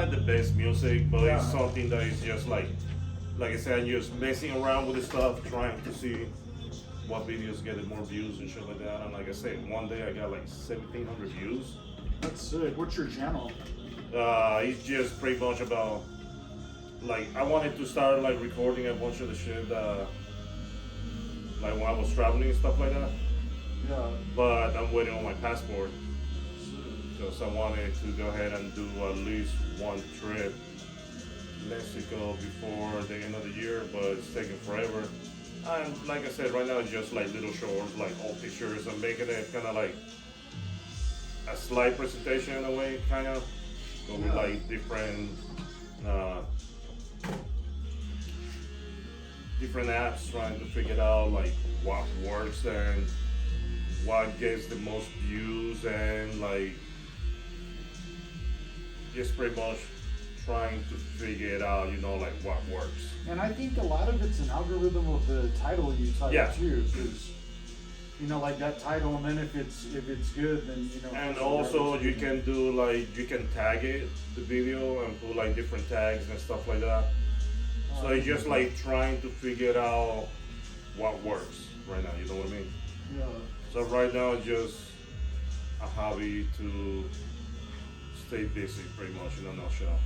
not the best music, but it's something that is just like I said, I'm just messing around with the stuff, trying to see what videos get more views and shit like that. And like I said, one day I got like 1,700 views. That's sick. What's your channel? It's just pretty much about like I wanted to start like recording a bunch of the shit like when I was traveling and stuff like that. Yeah. But I'm waiting on my passport because I wanted to go ahead and do at least one trip to Mexico before the end of the year, but it's taking forever. And like I said, right now it's just like little shorts, like old pictures. I'm making it kind of like a slide presentation in a way, kind of. But with like different apps, trying to figure out like what works and what gets the most views, and like just pretty much trying to figure it out, you know, like what works. And I think a lot of it's an algorithm of the title you type too, because you know, like that title, and then if it's good, then you know. And also you can do like you can tag it the video and put like different tags and stuff like that. So it's just like trying to figure out what works right now. You know what I mean? Yeah. So right now it's just a hobby to stay busy, pretty much in a nutshell.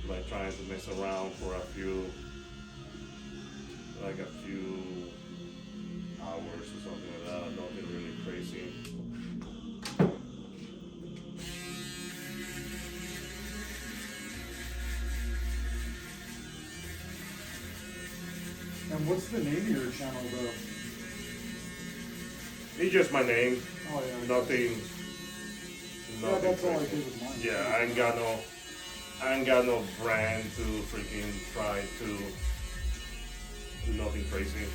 Like trying to mess around for a few hours or something like that. Nothing really crazy. And what's the name of your channel though? It's just my name. Oh yeah. Nothing Yeah, that's all I crazy. did with mine. Yeah, I ain't got no brand to freaking try to do nothing crazy.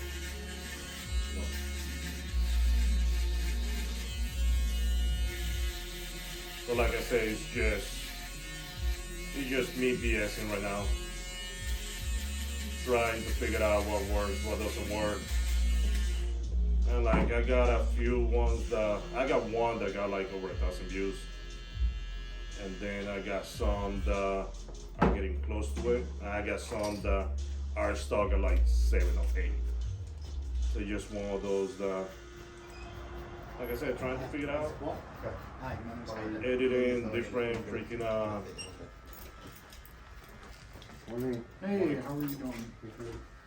No. So like I said, it's just me BSing right now. Trying to figure out what works, what doesn't work. And like I got a few ones I got one that got like over 1,000 views. And then I got some that are getting close to it. And I got some that are stuck at like 7 or 8. So just one of those that, like I said, trying to figure it out. Hi, Editing different freaking Hey, how are you doing?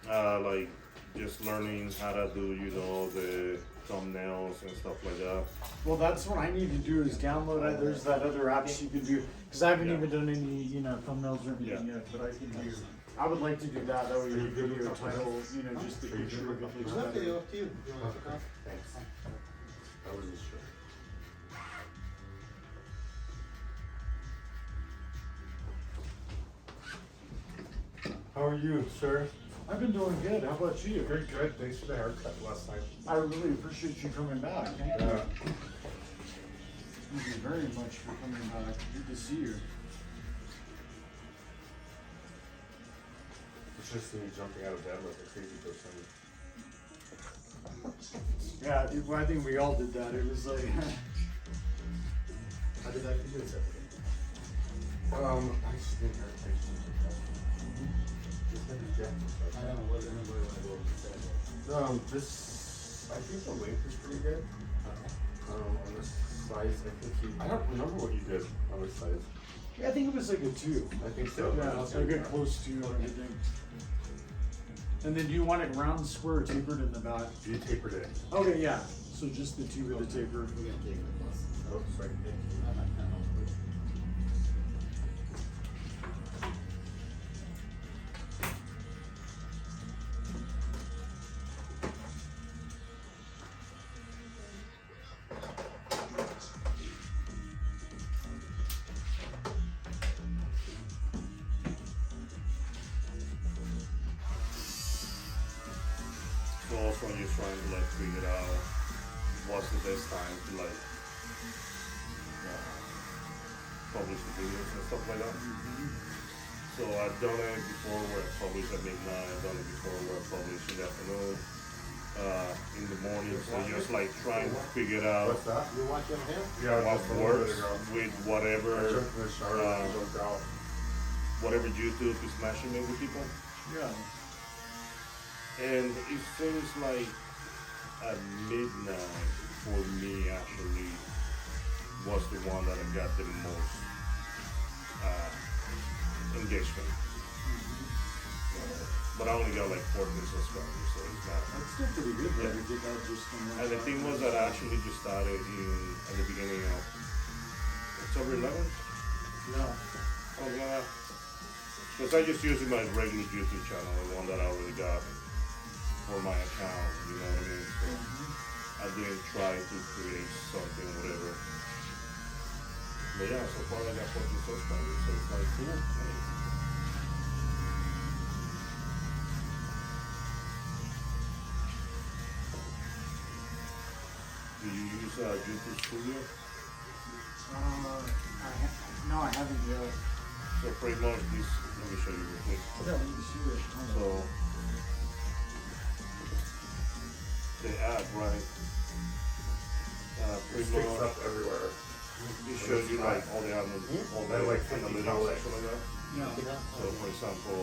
like just learning how to do, you know, the thumbnails and stuff like that. Well, that's what I need to do is download it. There's that other app you can do, because I haven't even done any, you know, thumbnails or anything yet, but I can do. I would like to do that. That way your video title, you know, just the picture of it looks better. Thanks. I wasn't sure. How are you, sir? I've been doing good. How about you? Very good. Thanks for the haircut last night. I really appreciate you coming back. Thank you. Thank you very much for coming back. Good to see you. It's just me jumping out of bed like a crazy person. Yeah, I think we all did that. It was like. How did that do this? I just didn't hear it. I don't know what anybody want to go over the This, I think the length is pretty good. On the size, I don't remember what you did on the size. Yeah, I think it was like a 2. I think so. Yeah, it's like a close to and everything. And then do you want it round, square, or tapered in the back? You tapered it. Okay, yeah. So just the 2 with the taper. We're gonna take it plus. Oh, sorry. I'm not kind of. So also I'm just trying to like figure out what's the best time to like publish the videos and stuff like that. So I've done it before where I publish at midnight, I've done it before where I publish in the afternoon. in the morning. So just like trying to figure out What's that? You want them here? Yeah, what just a little works bit ago. with I whatever jumped in the shower and jumped out. whatever YouTube is smashing it with people. Yeah. And it seems like at midnight for me actually was the one that I got the most engagement. But I only got like 14 subscribers, so it's not. That's still pretty good though, Yeah. to get that just from one And the shot. thing was that I actually just started at the beginning of October 11th. Yeah. Oh yeah. Because I just using my regular YouTube channel, the one that I already got for my account, you know what I mean? So I didn't try to create something, whatever. But yeah, so far I got 14 subscribers, so it's like cool. Do you use YouTube Studio? No, I haven't yet. So pretty much this, let me show you real quick. Yeah, let me see it. So the app, right? It Pretty sticks much up everywhere. it shows you like all the all the Like analytics 50 colors. section like that. Yeah. So for example,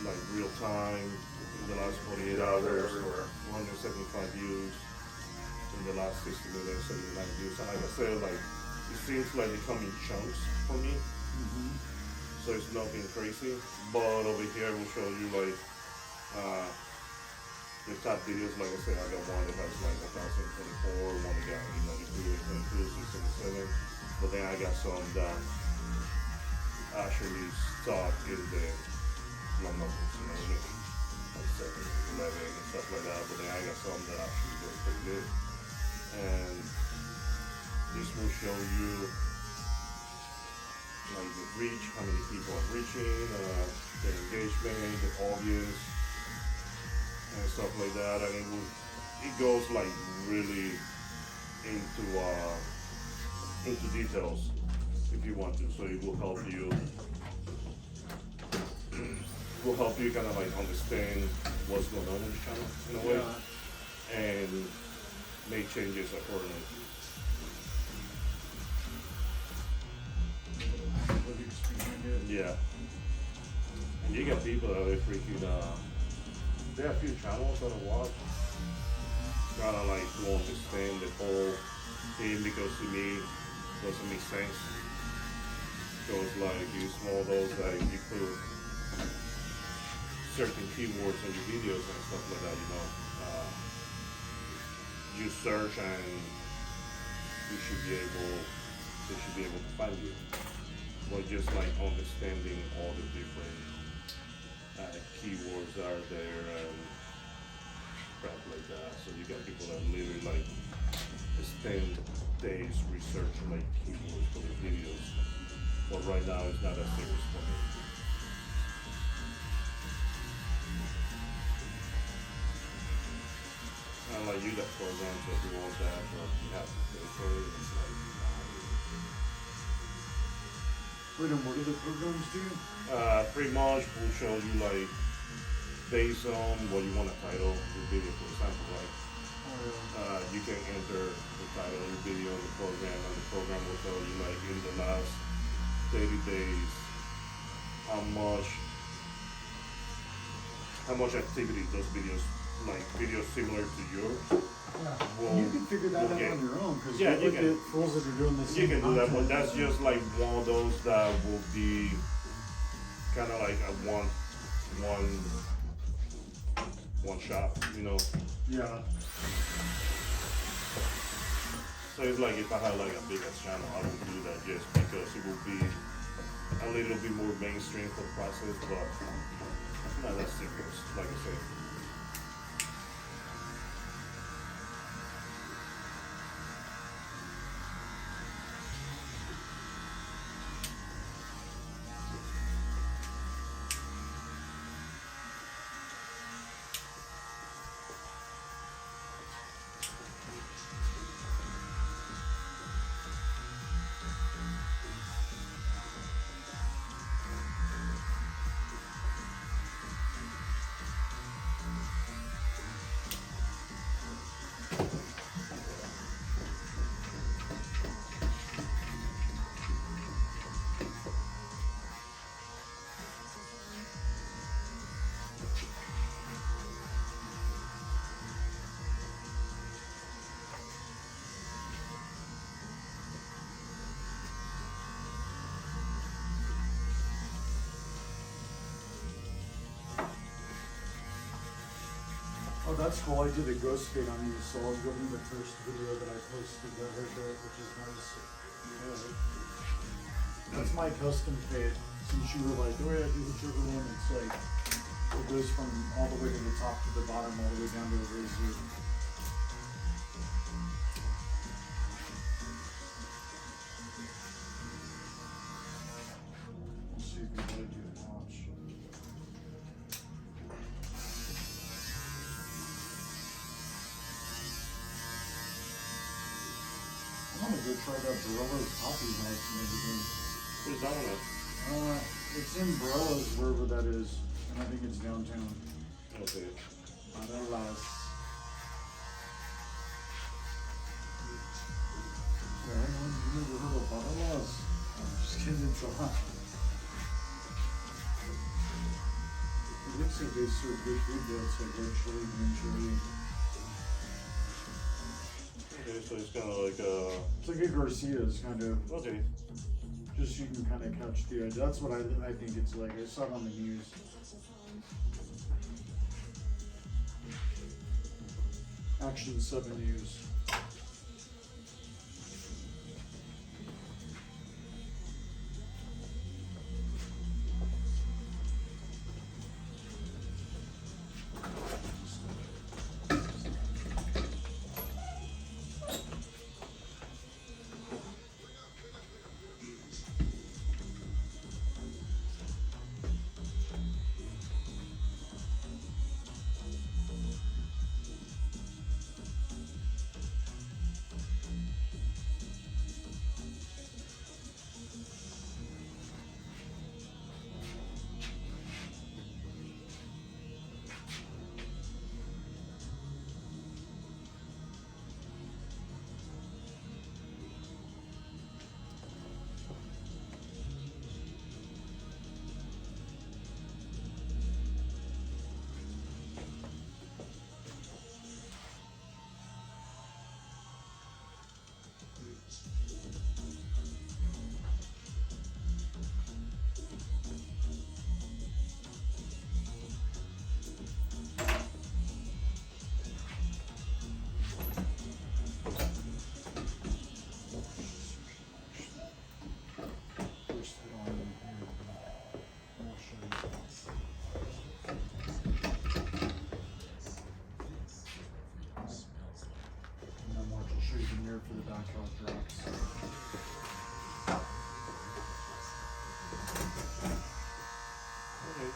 like real time in the last 48 They're hours, everywhere. 175 views in the last 60 minutes, 79 views. And like I said, like it seems like they come in chunks for me. So it's nothing crazy. But over here we'll show you like the top videos. Like I said, I got one that has like 1,024, one that got 892, 677. But then I got some that actually stuck in the low numbers, you know what I mean? Like 7, 11 and stuff like that. But then I got some that actually do pretty good. And this will show you like the reach, how many people are reaching, the engagement, the audience, and stuff like that. And it goes like really into details if you want to. So it will help you. Will help you kind of like understand what's going on in the channel in a way, and make changes accordingly. Yeah. And you got people that are freaking, there are a few channels that I watch, kind of like to understand the whole thing, because to me, it doesn't make sense. Because like you small those that you put certain keywords on your videos and stuff like that, you know, you search and they should be able to find you. But just like understanding all the different keywords that are there and crap like that. So you got people that literally like spend days researching like keywords for their videos. But right now it's not that serious for me. And like you got programs that do all that, but you have to pay for it. It's like, Wait, and what do the programs do? pretty much will show you like based on what you want to title your video, for example, right? You can enter the title of your video in the program, and the program will tell you like in the last 30 days how much activity those videos, like videos similar to yours, will, You can figure that will out get. on your own, because Yeah, you you look can. at fools that are doing the same You can do that, but content. that's just like one of those that will be kind of like a one shot, you know. Yeah. So it's like if I had like a bigger channel, I would do that just because it will be a little bit more mainstream for the process, but not that serious, like I said. that's cool. I did a ghost fade on you, so I'll give you the first video that I posted that haircut, which is nice. That's my custom fade. Since you were like, the way I do the trigger one, it's like, it goes from all the way to the top to the bottom, all the way down to the razor. Let's see if we gotta do the watch. I'm gonna go try that Barella's coffee house and everything. Who's that one? It's in Barella's, wherever that is, and I think it's downtown. Okay. Barella's. Anyone, you never heard of Barella's? I'm just kidding, it's a lot. It looks like they serve good food there. It's like red chili, green chili. Okay, so it's kind of like It's like a Garcia's kind of. okay. Just so you can kind of catch the idea. That's what I think it's like. I saw it on the news. Action 7 News. For the back out drops. Okay.